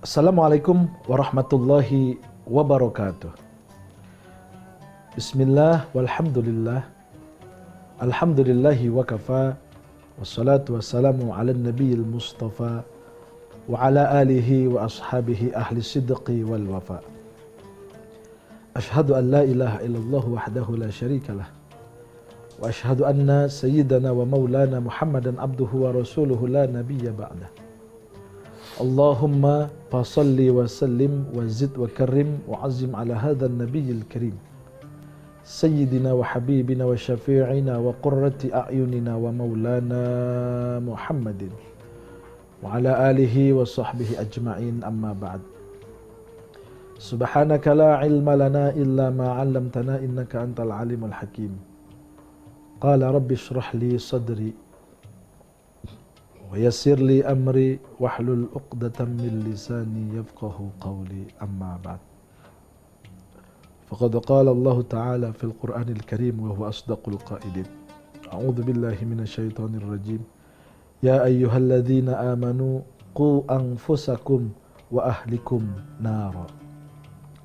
Assalamualaikum warahmatullahi wabarakatuh. Bismillah walhamdulillah. Alhamdulillahi wa kafa. Wassalatu wassalamu ala nabiyil mustafa wa ala alihi wa ashabihi ahli sidqi wal wafa. Ashhadu an la ilaha illallah wahdahu la syarikalah. Wa ashhadu anna sayyidana wa maulana Muhammadan abduhu wa rasuluhu la nabiyya ba'dah. Allahumma fasalli wa sallim wa zid wa karim wa azim ala hadha an-nabiyil karim sayyidina wa habibina wa syafi'ina wa qurrati a'yunina wa maulana Muhammadin wa ala alihi wa sahbihi ajma'in, amma ba'd. Subhanaka la ilma lana illa ma 'allamtana innaka antal alimul hakim. Qala rabbi shrah li sadri wa yassir li amri wahlul 'uqdatam min lisani yafqahu qawli, amma ba'd. Faqad qala Allah Ta'ala fil Qur'anil Karim wa huwa asdaqul qailin. A'udzu billahi minasyaitonir rajim. Ya ayyuhalladzina amanu qu anfusakum wa ahlikum nara.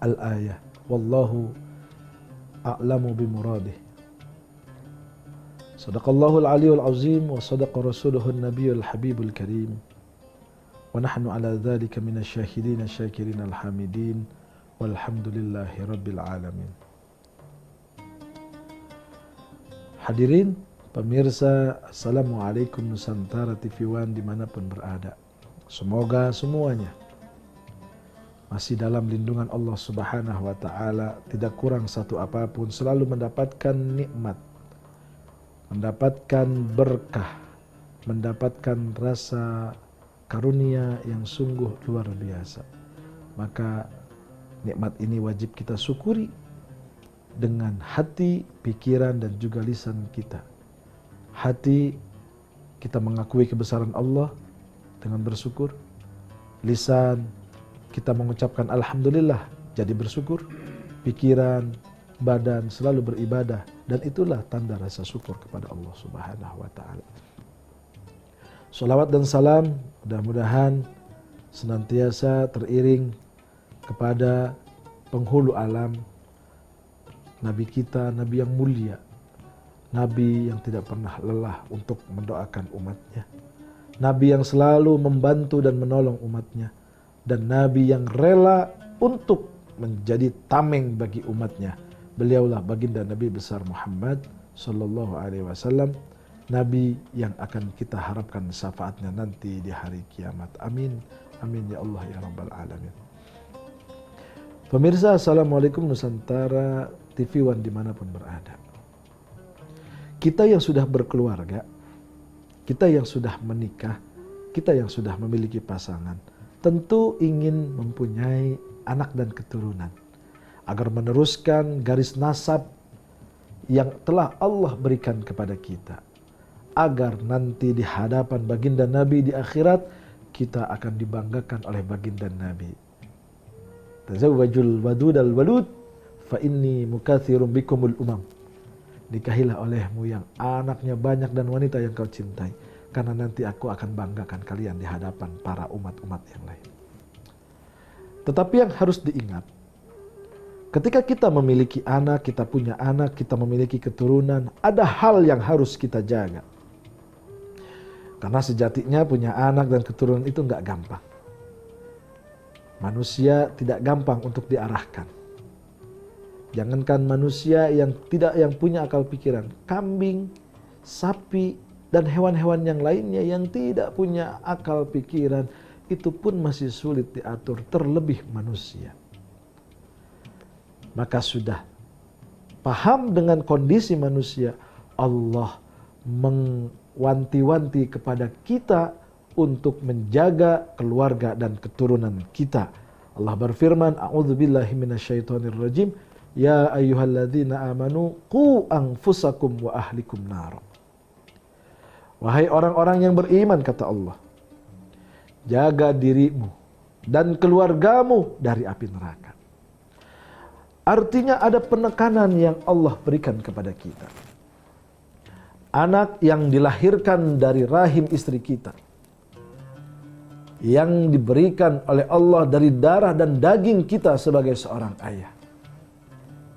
Al-ayah. Wallahu a'lamu bimuradih. Sadaqallahul aliyul azim wa sadaqa rasuluhun nabiyul habibul karim wa nahnu ala dhalika minasyahidin syakirin alhamidin walhamdulillahi rabbil alamin. Hadirin pemirsa, Assalamualaikum Nusantara TV One dimanapun berada. Semoga semuanya masih dalam lindungan Allah Subhanahu wa ta'ala, tidak kurang satu apapun, selalu mendapatkan nikmat, mendapatkan berkah, mendapatkan rasa karunia yang sungguh luar biasa. Maka nikmat ini wajib kita syukuri dengan hati, pikiran, dan juga lisan kita. Hati, kita mengakui kebesaran Allah dengan bersyukur. Lisan, kita mengucapkan alhamdulillah, jadi bersyukur. Pikiran, badan selalu beribadah, dan itulah tanda rasa syukur kepada Allah Subhanahu wa ta'ala. Salawat dan salam mudah-mudahan senantiasa teriring kepada penghulu alam, Nabi kita, Nabi yang mulia, Nabi yang tidak pernah lelah untuk mendoakan umatnya, Nabi yang selalu membantu dan menolong umatnya, dan Nabi yang rela untuk menjadi tameng bagi umatnya. Beliaulah baginda Nabi besar Muhammad sallallahu alaihi wasallam, Nabi yang akan kita harapkan syafaatnya nanti di hari kiamat. Amin, amin ya Allah ya rabbal alamin. Pemirsa, Assalamualaikum Nusantara TV One dimanapun berada. Kita yang sudah berkeluarga, kita yang sudah menikah, kita yang sudah memiliki pasangan, tentu ingin mempunyai anak dan keturunan, agar meneruskan garis nasab yang telah Allah berikan kepada kita, agar nanti di hadapan baginda Nabi di akhirat kita akan dibanggakan oleh baginda Nabi. Tazawwajul wadudal walud fa inni mukatsirum bikumul umam. Nikahilah olehmu yang anaknya banyak dan wanita yang kau cintai, karena nanti aku akan banggakan kalian di hadapan para umat-umat yang lain. Tetapi yang harus diingat, ketika kita memiliki anak, kita punya anak, kita memiliki keturunan, ada hal yang harus kita jaga. Karena sejatinya punya anak dan keturunan itu nggak gampang. Manusia tidak gampang untuk diarahkan. Jangankan manusia yang punya akal pikiran, kambing, sapi, dan hewan-hewan yang lainnya yang tidak punya akal pikiran, itu pun masih sulit diatur, terlebih manusia. Maka sudah paham dengan kondisi manusia, Allah mengwanti-wanti kepada kita untuk menjaga keluarga dan keturunan kita. Allah berfirman, a'udzubillahi minasyaitonir rajim, ya ayyuhalladzina amanu qu anfusakum wa ahlikum nar. Wahai orang-orang yang beriman, kata Allah, jaga dirimu dan keluargamu dari api neraka. Artinya ada penekanan yang Allah berikan kepada kita. Anak yang dilahirkan dari rahim istri kita, yang diberikan oleh Allah dari darah dan daging kita sebagai seorang ayah.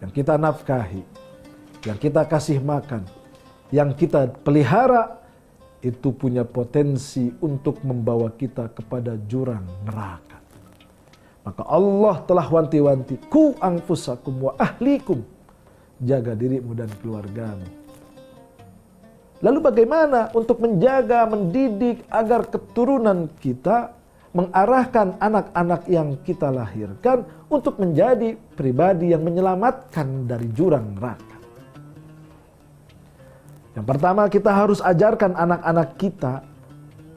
Yang kita nafkahi, yang kita kasih makan, yang kita pelihara, itu punya potensi untuk membawa kita kepada jurang neraka. Maka Allah telah wanti-wanti, ku anfusakum wa ahlikum, jaga dirimu dan keluargamu. Lalu bagaimana untuk menjaga, mendidik agar keturunan kita mengarahkan anak-anak yang kita lahirkan untuk menjadi pribadi yang menyelamatkan dari jurang neraka? Yang pertama, kita harus ajarkan anak-anak kita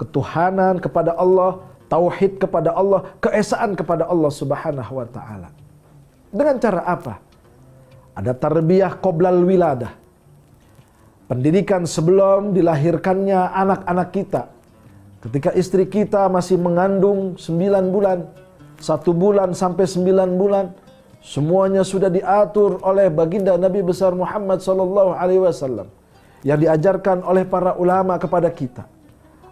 ketuhanan kepada Allah, tauhid kepada Allah, keesaan kepada Allah Subhanahu wa taala. Dengan cara apa? Ada tarbiyah qoblal wiladah. Pendidikan sebelum dilahirkannya anak-anak kita. Ketika istri kita masih mengandung 9 bulan, 1 bulan sampai 9 bulan, semuanya sudah diatur oleh baginda Nabi besar Muhammad SAW, yang diajarkan oleh para ulama kepada kita.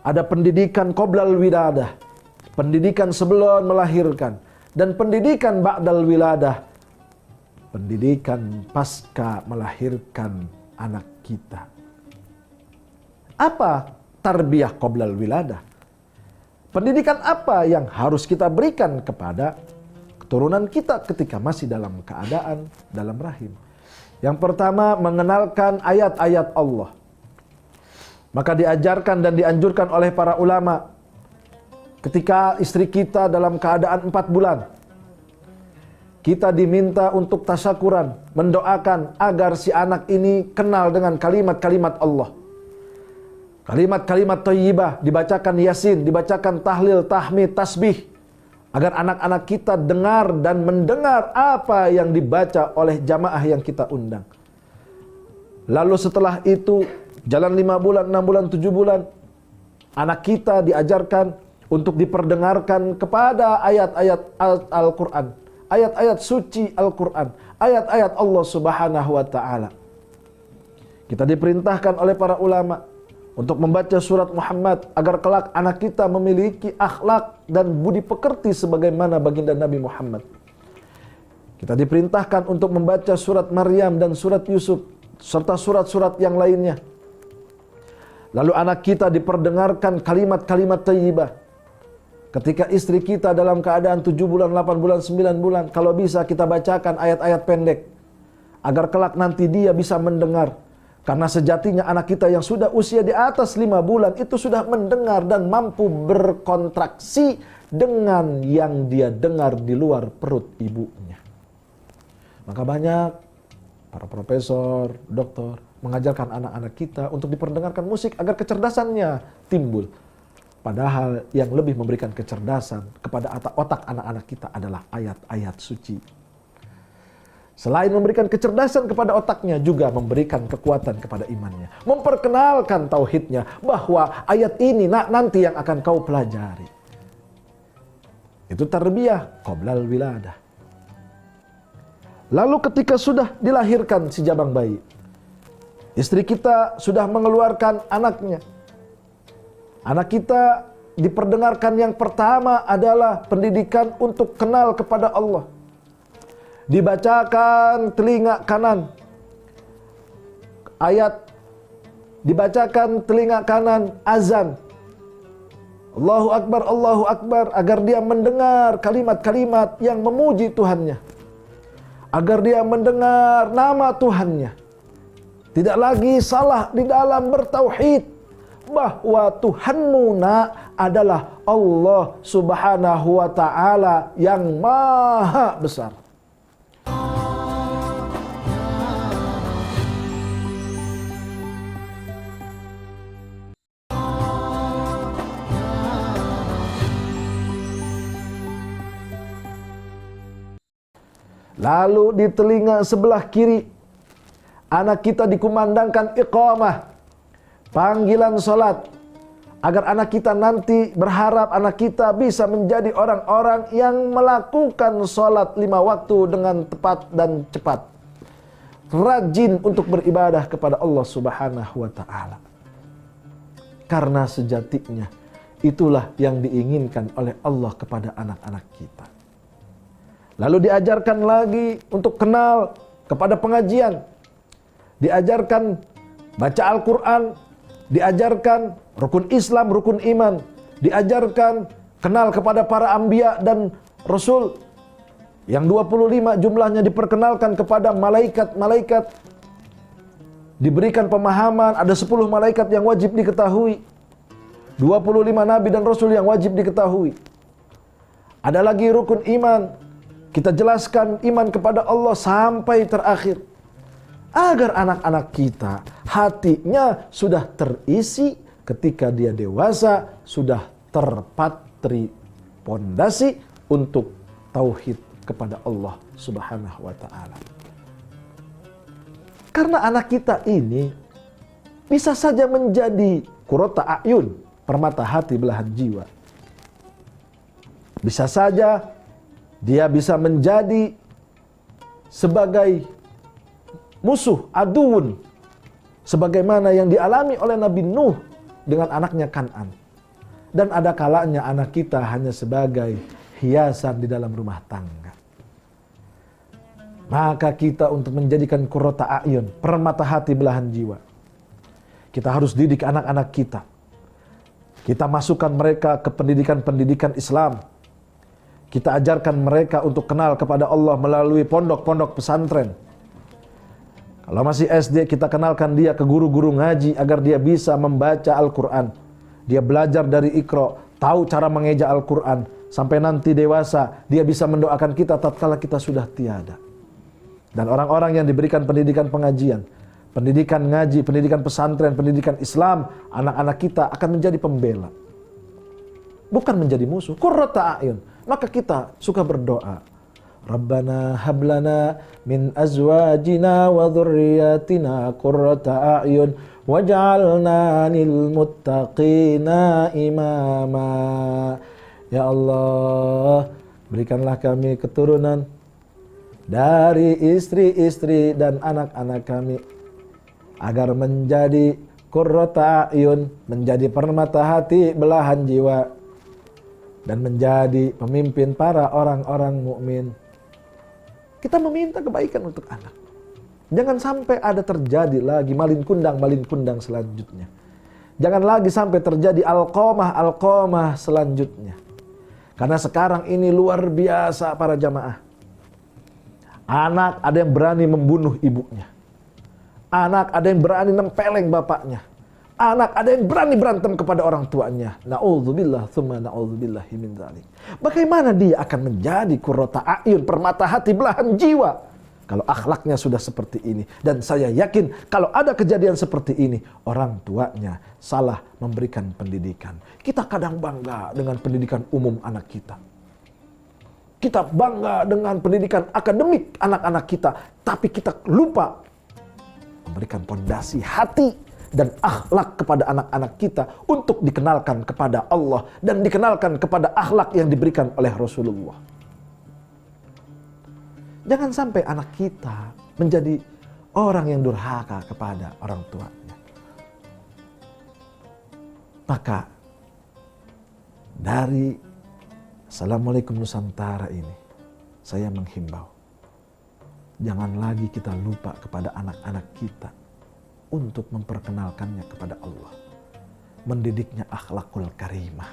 Ada pendidikan qoblal wiladah, pendidikan sebelum melahirkan, dan pendidikan ba'dal wiladah, pendidikan pasca melahirkan anak kita. Apa tarbiyah qoblal wiladah? Pendidikan apa yang harus kita berikan kepada keturunan kita ketika masih dalam keadaan dalam rahim? Yang pertama, mengenalkan ayat-ayat Allah. Maka diajarkan dan dianjurkan oleh para ulama, ketika istri kita dalam keadaan 4 bulan, kita diminta untuk tasyakuran, mendoakan agar si anak ini kenal dengan kalimat-kalimat Allah. Kalimat-kalimat thayyibah, dibacakan Yasin, dibacakan tahlil, tahmid, tasbih, agar anak-anak kita dengar dan mendengar apa yang dibaca oleh jamaah yang kita undang. Lalu setelah itu, jalan 5 bulan, 6 bulan, 7 bulan, anak kita diajarkan untuk diperdengarkan kepada ayat-ayat Al-Quran, ayat-ayat suci Al-Quran, ayat-ayat Allah Subhanahu wa ta'ala. Kita diperintahkan oleh para ulama untuk membaca surat Muhammad agar kelak anak kita memiliki akhlak dan budi pekerti sebagaimana baginda Nabi Muhammad. Kita diperintahkan untuk membaca surat Maryam dan surat Yusuf serta surat-surat yang lainnya. Lalu anak kita diperdengarkan kalimat-kalimat thayyibah. Ketika istri kita dalam keadaan 7 bulan, 8 bulan, 9 bulan, kalau bisa kita bacakan ayat-ayat pendek agar kelak nanti dia bisa mendengar. Karena sejatinya anak kita yang sudah usia di atas 5 bulan itu sudah mendengar dan mampu berkontraksi dengan yang dia dengar di luar perut ibunya. Maka banyak para profesor, doktor mengajarkan anak-anak kita untuk diperdengarkan musik agar kecerdasannya timbul. Padahal yang lebih memberikan kecerdasan kepada otak anak-anak kita adalah ayat-ayat suci. Selain memberikan kecerdasan kepada otaknya, juga memberikan kekuatan kepada imannya. Memperkenalkan tauhidnya, bahwa ayat ini nanti yang akan kau pelajari. Itu tarbiyah qoblal wiladah. Lalu ketika sudah dilahirkan si jabang bayi, istri kita sudah mengeluarkan anaknya. Anak kita diperdengarkan yang pertama adalah pendidikan untuk kenal kepada Allah. Dibacakan telinga kanan ayat, dibacakan telinga kanan azan, Allahu Akbar, agar dia mendengar kalimat-kalimat yang memuji Tuhannya, agar dia mendengar nama Tuhannya. Tidak lagi salah di dalam bertauhid, bahwa Tuhanmu adalah Allah Subhanahu wa ta'ala yang maha besar. Lalu di telinga sebelah kiri, anak kita dikumandangkan iqamah, panggilan salat, agar anak kita nanti berharap anak kita bisa menjadi orang-orang yang melakukan salat 5 waktu dengan tepat dan cepat. Rajin untuk beribadah kepada Allah Subhanahu wa ta'ala. Karena sejatinya Itulah yang diinginkan oleh Allah kepada anak-anak kita. Lalu diajarkan lagi untuk kenal kepada pengajian. Diajarkan baca Al-Quran. Diajarkan rukun Islam, rukun iman. Diajarkan kenal kepada para anbiya dan rasul. Yang 25 jumlahnya diperkenalkan kepada malaikat-malaikat. Diberikan pemahaman, ada 10 malaikat yang wajib diketahui. 25 nabi dan rasul yang wajib diketahui. Ada lagi rukun iman. Kita jelaskan iman kepada Allah sampai terakhir. Agar anak-anak kita hatinya sudah terisi ketika dia dewasa, sudah terpatri pondasi untuk tauhid kepada Allah Subhanahu wa ta'ala. Karena anak kita ini bisa saja menjadi qurrata a'yun, permata hati belahan jiwa. Bisa saja dia bisa menjadi sebagai musuh, aduun, sebagaimana yang dialami oleh Nabi Nuh dengan anaknya Kan'an. Dan ada kalanya anak kita hanya sebagai hiasan di dalam rumah tangga. Maka kita untuk menjadikan qurrata a'yun, permata hati belahan jiwa, kita harus didik anak-anak kita. Kita masukkan mereka ke pendidikan-pendidikan Islam. Kita ajarkan mereka untuk kenal kepada Allah melalui pondok-pondok pesantren. Kalau masih SD, kita kenalkan dia ke guru-guru ngaji agar dia bisa membaca Al-Quran. Dia belajar dari Iqra, tahu cara mengeja Al-Quran. Sampai nanti dewasa, dia bisa mendoakan kita tatkala kita sudah tiada. Dan orang-orang yang diberikan pendidikan pengajian, pendidikan ngaji, pendidikan pesantren, pendidikan Islam, anak-anak kita akan menjadi pembela. Bukan menjadi musuh. Qurrata a'yun. Maka kita suka berdoa. Rabbana hablana min azwajina wa dhurriyyatina qurrata a'yun waj'alna lil muttaqina imama. Ya Allah, berikanlah kami keturunan dari istri-istri dan anak-anak kami agar menjadi qurrata a'yun, menjadi permata hati belahan jiwa, dan menjadi pemimpin para orang-orang mukmin. Kita meminta kebaikan untuk anak. Jangan sampai ada terjadi lagi malin kundang selanjutnya. Jangan lagi sampai terjadi alqamah selanjutnya. Karena sekarang ini luar biasa para jamaah. Anak ada yang berani membunuh ibunya. Anak ada yang berani nempeleng bapaknya. Anak ada yang berani berantem kepada orang tuanya. Na'udzubillah, tsumma na'udzubillahi min dzalik. Bagaimana dia akan menjadi qurrata a'yun, permata hati belahan jiwa, kalau akhlaknya sudah seperti ini? Dan saya yakin kalau ada kejadian seperti ini, orang tuanya salah memberikan pendidikan. Kita kadang bangga dengan pendidikan umum anak kita. Kita bangga dengan pendidikan akademik anak-anak kita, tapi kita lupa memberikan pondasi hati dan akhlak kepada anak-anak kita untuk dikenalkan kepada Allah dan dikenalkan kepada akhlak yang diberikan oleh Rasulullah. Jangan sampai anak kita menjadi orang yang durhaka kepada orang tuanya. Maka dari Assalamualaikum Nusantara ini saya menghimbau, jangan lagi kita lupa kepada anak-anak kita untuk memperkenalkannya kepada Allah, mendidiknya akhlakul karimah,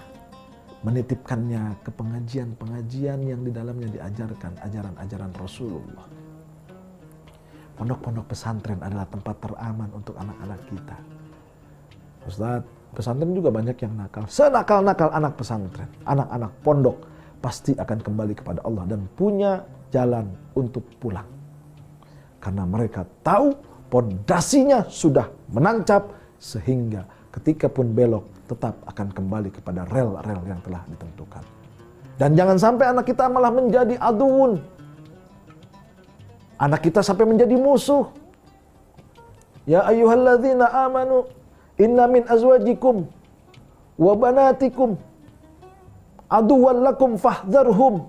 menitipkannya ke pengajian-pengajian yang di dalamnya diajarkan ajaran-ajaran Rasulullah. Pondok-pondok pesantren adalah tempat teraman untuk anak-anak kita. Ustaz, pesantren juga banyak yang nakal. Senakal-nakal anak pesantren, anak-anak pondok pasti akan kembali kepada Allah dan punya jalan untuk pulang. Karena mereka tahu pondasinya sudah menancap sehingga ketika pun belok tetap akan kembali kepada rel-rel yang telah ditentukan. Dan jangan sampai anak kita malah menjadi aduun. Anak kita sampai menjadi musuh. Ya ayyuhalladzina amanu inna min azwajikum wa banatikum aduwwan lakum fahdharuhum.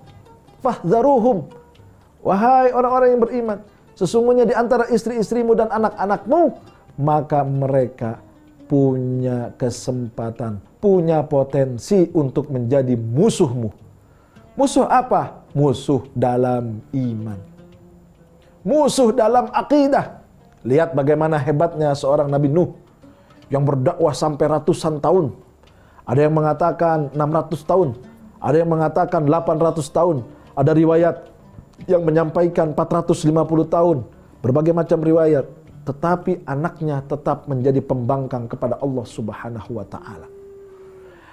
Wahai orang-orang yang beriman, sesungguhnya di antara istri-istrimu dan anak-anakmu, maka mereka punya kesempatan, punya potensi untuk menjadi musuhmu. Musuh apa? Musuh dalam iman, musuh dalam akidah. Lihat bagaimana hebatnya seorang Nabi Nuh yang berdakwah sampai ratusan tahun. Ada yang mengatakan 600 tahun, ada yang mengatakan 800 tahun, ada riwayat yang menyampaikan 450 tahun, berbagai macam riwayat. Tetapi anaknya tetap menjadi pembangkang kepada Allah Subhanahu wa ta'ala.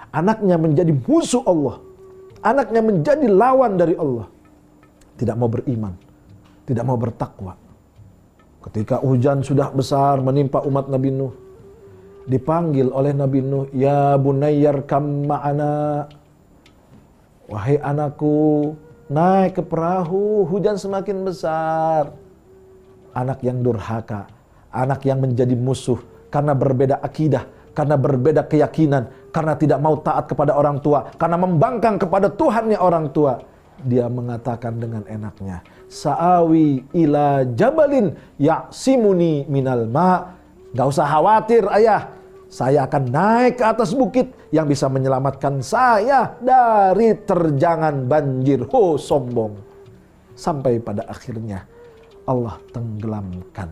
Anaknya menjadi musuh Allah, anaknya menjadi lawan dari Allah. Tidak mau beriman, tidak mau bertakwa. Ketika hujan sudah besar menimpa umat Nabi Nuh, dipanggil oleh Nabi Nuh, "Ya bunayyar kam ma'ana." Wahai anakku, naik ke perahu, hujan semakin besar. Anak yang durhaka, anak yang menjadi musuh karena berbeda akidah, karena berbeda keyakinan, karena tidak mau taat kepada orang tua, karena membangkang kepada Tuhannya orang tua. Dia mengatakan dengan enaknya, "Sa'awi ila jabalin ya'simuni minal ma'." Gak usah khawatir ayah, saya akan naik ke atas bukit yang bisa menyelamatkan saya dari terjangan banjir. Ho, sombong. Sampai pada akhirnya Allah tenggelamkan.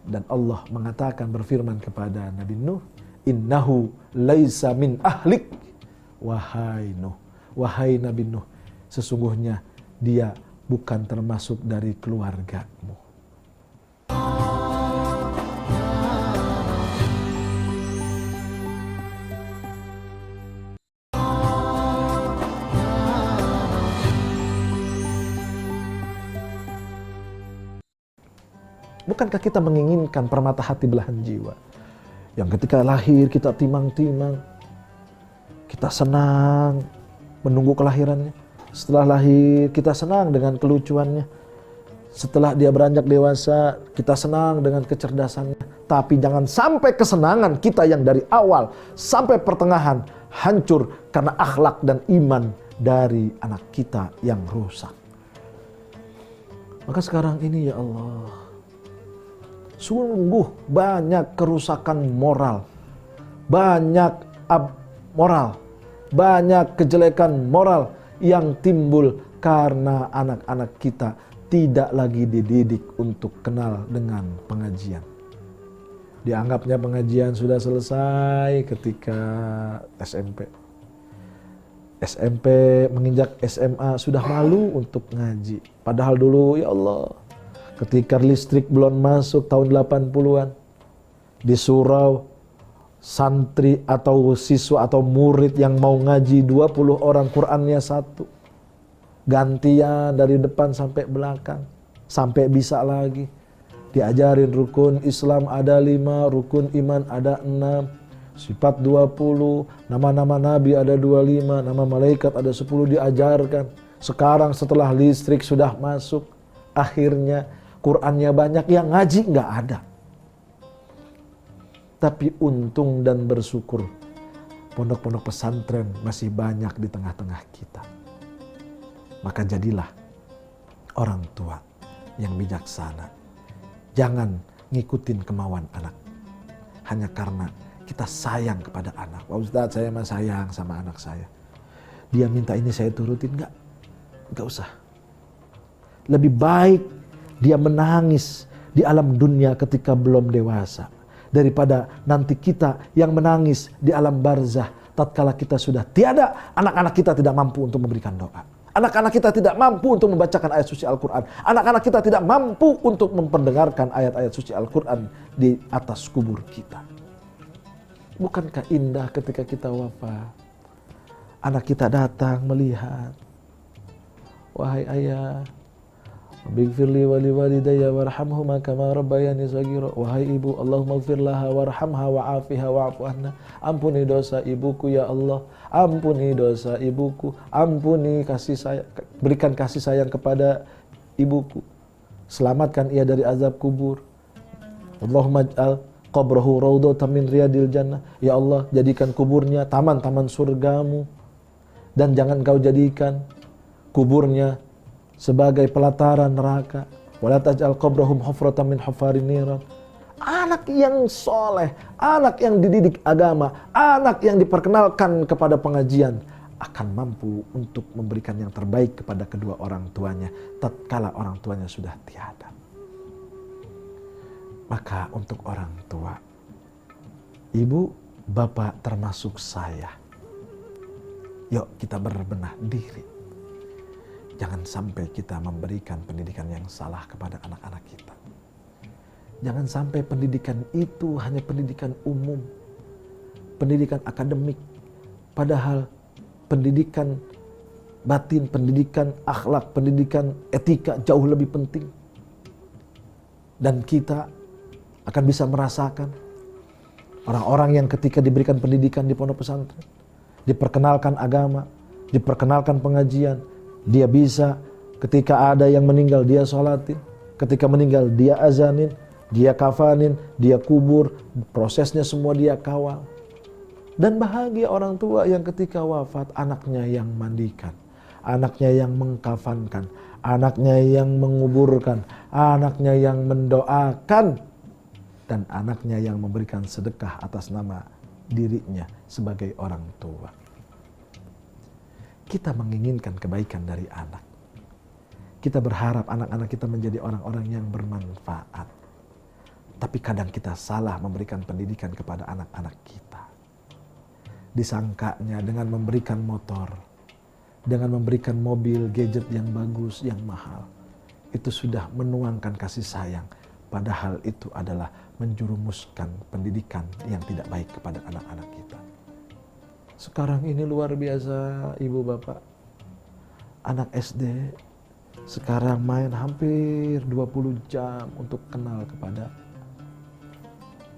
Dan Allah mengatakan, berfirman kepada Nabi Nuh, "Innahu laisa min ahlik." Wahai Nuh, wahai Nabi Nuh, sesungguhnya dia bukan termasuk dari keluargamu. Bukankah kita menginginkan permata hati belahan jiwa, yang ketika lahir kita timang-timang, kita senang menunggu kelahirannya, setelah lahir kita senang dengan kelucuannya, setelah dia beranjak dewasa kita senang dengan kecerdasannya. Tapi jangan sampai kesenangan kita yang dari awal sampai pertengahan hancur karena akhlak dan iman dari anak kita yang rusak. Maka sekarang ini ya Allah, sungguh banyak kerusakan moral, banyak moral, banyak kejelekan moral yang timbul karena anak-anak kita tidak lagi dididik untuk kenal dengan pengajian. Dianggapnya pengajian sudah selesai ketika SMP. SMP menginjak SMA sudah malu untuk ngaji. Padahal dulu ya Allah, ketika listrik belum masuk tahun 80-an, di surau, santri atau siswa atau murid yang mau ngaji 20 orang, Qur'annya satu. Gantian dari depan sampai belakang, sampai bisa lagi. Diajarin rukun Islam ada 5, rukun iman ada 6, sifat 20, nama-nama Nabi ada 25, nama malaikat ada 10 diajarkan. Sekarang setelah listrik sudah masuk, akhirnya Qur'annya banyak, yang ngaji nggak ada. Tapi untung dan bersyukur, pondok-pondok pesantren masih banyak di tengah-tengah kita. Maka jadilah orang tua yang bijaksana. Jangan ngikutin kemauan anak hanya karena kita sayang kepada anak. Pak Ustadz, saya mah sayang sama anak saya, dia minta ini saya turutin. Nggak usah. Lebih baik dia menangis di alam dunia ketika belum dewasa, daripada nanti kita yang menangis di alam barzah tatkala kita sudah tiada. Anak-anak kita tidak mampu untuk memberikan doa, anak-anak kita tidak mampu untuk membacakan ayat suci Al-Quran, anak-anak kita tidak mampu untuk memperdengarkan ayat-ayat suci Al-Quran di atas kubur kita. Bukankah indah ketika kita wafat, anak kita datang melihat, "Wahai ayah, Bighfirli wali walidayya warhamhuma kama rabbayani shaghira." Wahai ibu, Allahumma ighfirlaha warhamha wa'afiha wa'fu anha. Ampuni dosa ibuku ya Allah, ampuni dosa ibuku, ampuni kasih sayang, berikan kasih sayang kepada ibuku, selamatkan ia dari azab kubur. Allahumma ij'al qabrahu raudhatan min riyadil jannah. Ya Allah, jadikan kuburnya taman-taman surgamu, dan jangan kau jadikan kuburnya sebagai pelataran neraka. Wala taj'al qabrahum hufratan min hufarin niran. Anak yang soleh, anak yang dididik agama, anak yang diperkenalkan kepada pengajian akan mampu untuk memberikan yang terbaik kepada kedua orang tuanya tatkala orang tuanya sudah tiada. Maka untuk orang tua, ibu, bapak termasuk saya, yuk kita berbenah diri. Jangan sampai kita memberikan pendidikan yang salah kepada anak-anak kita. Jangan sampai pendidikan itu hanya pendidikan umum, pendidikan akademik. Padahal pendidikan batin, pendidikan akhlak, pendidikan etika jauh lebih penting. Dan kita akan bisa merasakan orang-orang yang ketika diberikan pendidikan di pondok pesantren, diperkenalkan agama, diperkenalkan pengajian, dia bisa ketika ada yang meninggal dia sholatin, ketika meninggal dia azanin, dia kafanin, dia kubur, prosesnya semua dia kawal. Dan bahagia orang tua yang ketika wafat anaknya yang mandikan, anaknya yang mengkafankan, anaknya yang menguburkan, anaknya yang mendoakan, dan anaknya yang memberikan sedekah atas nama dirinya sebagai orang tua. Kita menginginkan kebaikan dari anak. Kita berharap anak-anak kita menjadi orang-orang yang bermanfaat. Tapi kadang kita salah memberikan pendidikan kepada anak-anak kita. Disangkanya dengan memberikan motor, dengan memberikan mobil, gadget yang bagus, yang mahal, itu sudah menuangkan kasih sayang. Padahal itu adalah menjurumuskan pendidikan yang tidak baik kepada anak-anak kita. Sekarang ini luar biasa ibu bapak. Anak SD sekarang main hampir 20 jam untuk kenal kepada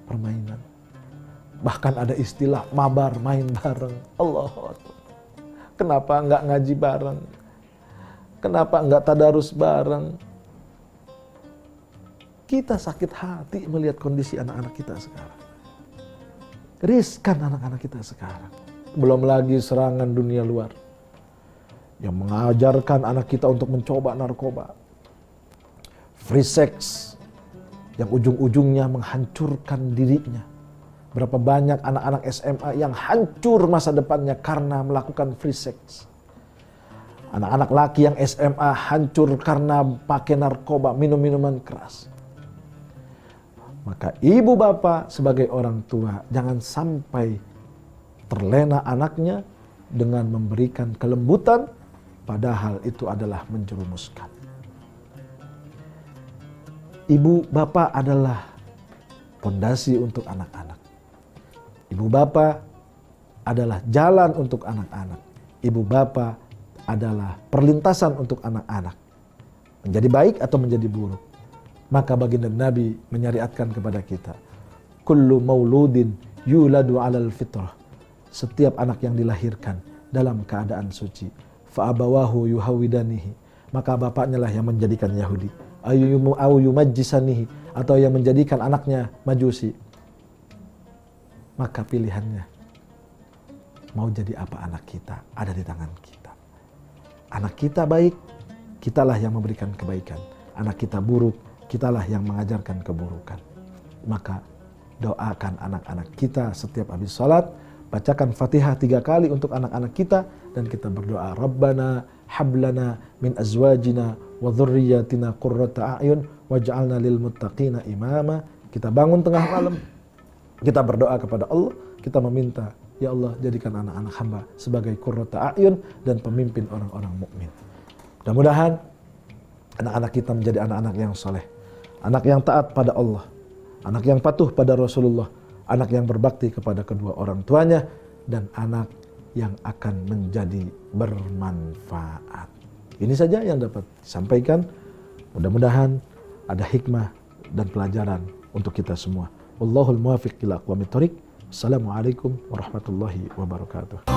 permainan. Bahkan ada istilah mabar, main bareng. Allah Akbar. Kenapa enggak ngaji bareng? Kenapa enggak tadarus bareng? Kita sakit hati melihat kondisi anak-anak kita sekarang. Riskan anak-anak kita sekarang. Belum lagi serangan dunia luar yang mengajarkan anak kita untuk mencoba narkoba, free sex, yang ujung-ujungnya menghancurkan dirinya. Berapa banyak anak-anak SMA yang hancur masa depannya karena melakukan free sex. Anak-anak laki yang SMA hancur karena pakai narkoba, minum minuman keras. Maka ibu bapak sebagai orang tua jangan sampai terlena anaknya dengan memberikan kelembutan, padahal itu adalah menjerumuskan. Ibu bapak adalah fondasi untuk anak-anak. Ibu bapak adalah jalan untuk anak-anak. Ibu bapak adalah perlintasan untuk anak-anak. Menjadi baik atau menjadi buruk. Maka baginda Nabi menyariatkan kepada kita, kullu mauludin yuladu alal fitrah. Setiap anak yang dilahirkan dalam keadaan suci, fa abawahu yuhawidanihi, maka bapaknya lah yang menjadikan Yahudi, au yumajjisanihi, atau yang menjadikan anaknya Majusi. Maka pilihannya mau jadi apa anak kita ada di tangan kita. Anak kita baik, kitalah yang memberikan kebaikan. Anak kita buruk, kitalah yang mengajarkan keburukan. Maka doakan anak-anak kita setiap habis sholat, bacakan Fatihah 3 kali untuk anak-anak kita, dan kita berdoa, Rabbana hablana min azwajina wa dhurriyyatina qurrata a'yun waj'alna lil muttaqina imama. Kita bangun tengah malam, kita berdoa kepada Allah, kita meminta, ya Allah jadikan anak-anak hamba sebagai qurrata a'yun dan pemimpin orang-orang mukmin. Mudah-mudahan anak-anak kita menjadi anak-anak yang soleh, anak yang taat pada Allah, anak yang patuh pada Rasulullah, anak yang berbakti kepada kedua orang tuanya, dan anak yang akan menjadi bermanfaat. Ini saja yang dapat disampaikan. Mudah-mudahan ada hikmah dan pelajaran untuk kita semua. Wallahul muwaffiq ila aqwamit thoriq. Assalamualaikum warahmatullahi wabarakatuh.